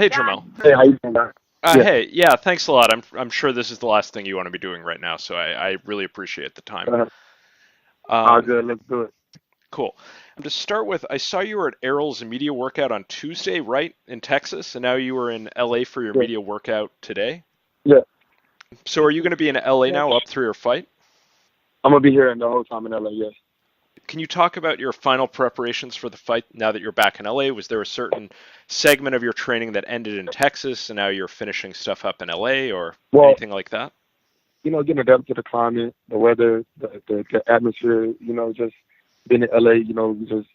Hey, Jermell. Hey, how you doing, man? Yeah, Hey, yeah, thanks a lot. I'm sure this is the last thing you want to be doing right now, so I really appreciate the time. uh, all Um, good. Let's do it. cool. To start with, I saw you were at Errol's media workout on Tuesday, right, in Texas, and now you were in LA for your Yeah, media workout today. yeah. So are you going to be in LA now up through your fight? I'm gonna be here the whole time in LA. Yes. Can you talk about your final preparations for the fight now that you're back in LA? Was there a certain segment of your training that ended in Texas and now you're finishing stuff up in LA or Well, anything like that? getting adapted to the climate, the weather, the atmosphere. Just being in LA. We just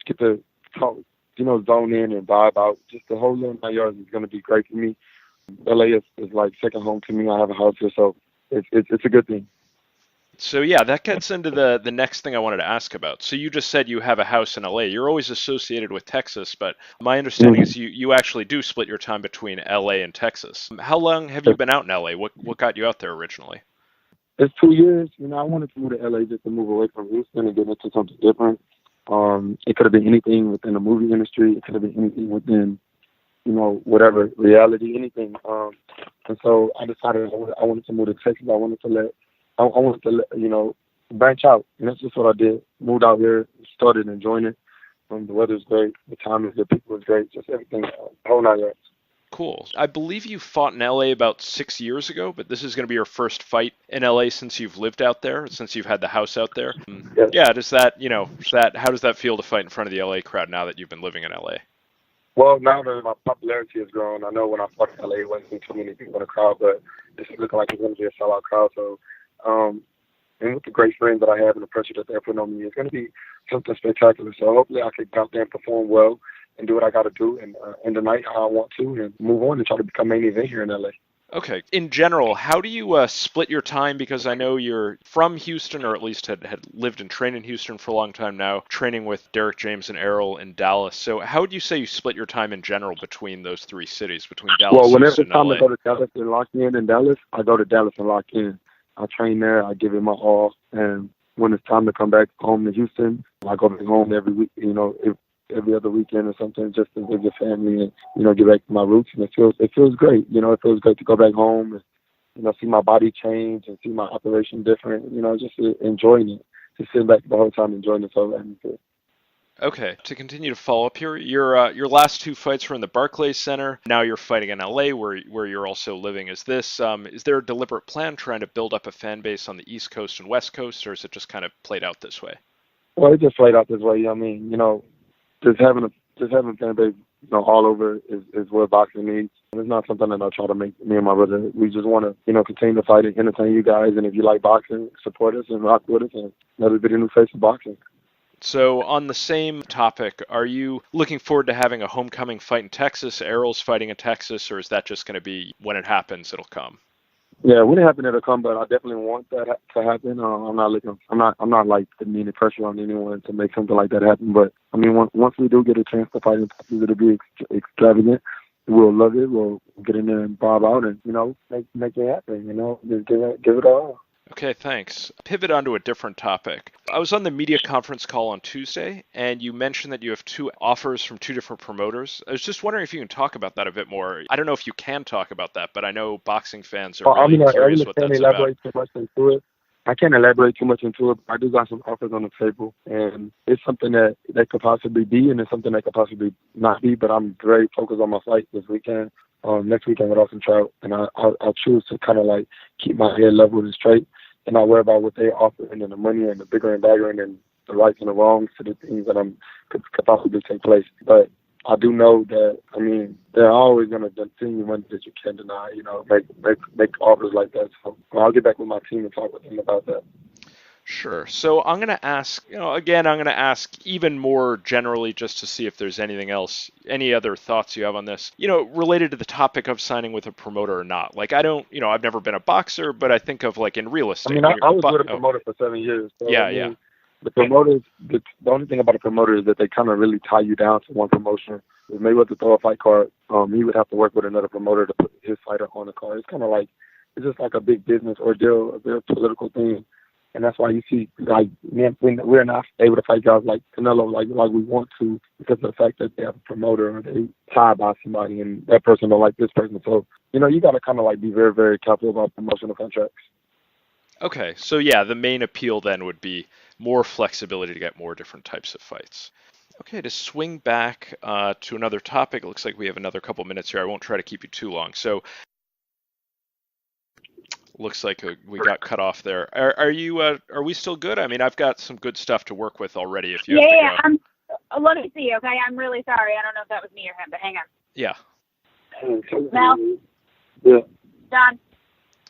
get to talk. Zone in and vibe out. Just the whole little 9 yards is gonna be great for me. LA is like second home to me. I have a house here, so it's a good thing. So yeah, that gets into the next thing I wanted to ask about. So you just said you have a house in LA. You're always associated with Texas, but my understanding Mm-hmm. is you actually do split your time between LA and Texas. How long have you been out in LA? What got you out there originally? It's 2 years. I wanted to move to LA just to move away from Houston and get into something different. It could have been anything within the movie industry. It could have been anything within, whatever, reality, anything. And so I decided I wanted to move to Texas. I wanted to let, branch out. And that's just what I did. Moved out here, started enjoying it. The weather's great. The time is good. People is great. Just everything, whole 9 yards. Cool. I believe you fought in LA about 6 years ago, but this is going to be your first fight in LA since you've lived out there, since you've had the house out there. Yes. Yeah, how does that feel to fight in front of the LA crowd now that you've been living in LA? Well, now that my popularity has grown, I know when I fought in LA, it wasn't too many people in the crowd, but this is looking like it's going to be a sellout crowd. So, and with the great friends that I have and the pressure that they're putting on me, it's going to be something spectacular. So hopefully I can go out there and perform well and do what I got to do and end the night how I want to and move on and try to become main event here in LA. Okay. In general, how do you split your time? Because I know you're from Houston, or at least had lived and trained in Houston for a long time now, training with Derek James and Errol in Dallas. So how would you say you split your time in general between those three cities, between Well, Dallas, whenever it's Houston, and time to LA? go to Dallas and lock in Dallas, I go to Dallas and lock in. I train there, I give it my all, and when it's time to come back home to Houston, I go back home every week, every other weekend or something, just to visit family and get back to my roots. And it feels great. It feels great to go back home and see my body change and see my operation different. Just enjoying it, just sitting back the whole time enjoying this whole atmosphere. Okay, to continue to follow up here, your last two fights were in the Barclays Center. Now you're fighting in LA, where you're also living. Is there a deliberate plan trying to build up a fan base on the East Coast and West Coast, or is it just kind of played out this way? Well, it just played out this way. Just having fan base, all over is what boxing needs. It's not something that I try to make me and my brother. We just want to, continue to fight and entertain you guys. And if you like boxing, support us and rock with us and let us be the new face of boxing. So on the same topic, are you looking forward to having a homecoming fight in Texas? Errol's fighting in Texas, or is that just going to be when it happens, it'll come? Yeah, when it happens, it'll come. But I definitely want that to happen. I'm not looking. I'm not like putting any pressure on anyone to make something like that happen. But I mean, once we do get a chance to fight in Texas, it'll be extravagant. We'll love it. We'll get in there and bob out and make it happen. Just give it all. Okay, thanks. Pivot onto a different topic. I was on the media conference call on Tuesday, and you mentioned that you have two offers from two different promoters. I was just wondering if you can talk about that a bit more. I don't know if you can talk about that, but I know boxing fans are really curious what that's about. Elaborate too much into it. I can't elaborate too much into it, but I do got some offers on the table, and it's something that could possibly be, and it's something that could possibly not be, but I'm very focused on my fight this weekend, next weekend with Austin Trout, and I'll choose to kind of like keep my head level and straight and not worry about what they offer and the money and the bigger and bagger and then the rights and the wrongs to the things that could possibly take place. But I do know that, they're always going to continue money that you can't deny, make offers like that. So I'll get back with my team and talk with them about that. Sure. So I'm going to ask, again, I'm going to ask even more generally just to see if there's anything else, any other thoughts you have on this, related to the topic of signing with a promoter or not. Like, I don't, I've never been a boxer, but I think of like in real estate. I was with a promoter for 7 years. So, yeah. The promoters, the only thing about a promoter is that they kind of really tie you down to one promotion. If Mayweather to throw a fight card, he would have to work with another promoter to put his fighter on the card. It's kind of like, it's just like a big business ordeal, a very political thing. And that's why you see, like, we're not able to fight guys like Canelo like we want to, because of the fact that they have a promoter or they tied by somebody and that person don't like this person. So, you know, you got to kind of like be very, very careful about promotional contracts. Okay, so yeah, the main appeal then would be more flexibility to get more different types of fights. Okay, to swing back to another topic, it looks like we have another couple minutes here. I won't try to keep you too long. So, looks like we got cut off there. Are we still good? I mean, I've got some good stuff to work with already. If you have to go. Let me see. Okay, I'm really sorry. I don't know if that was me or him, but hang on. Yeah. Mel. Yeah. John.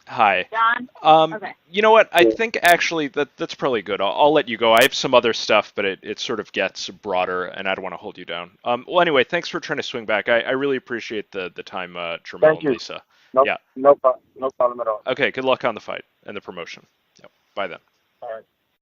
Hi. John. Okay. You know what? I think actually that's probably good. I'll let you go. I have some other stuff, but it sort of gets broader, and I don't want to hold you down. Well, anyway, thanks for trying to swing back. I really appreciate the time, Jermell and Lisa. No, yeah. No problem at all. Okay. Good luck on the fight and the promotion. Yep. Bye then. All right.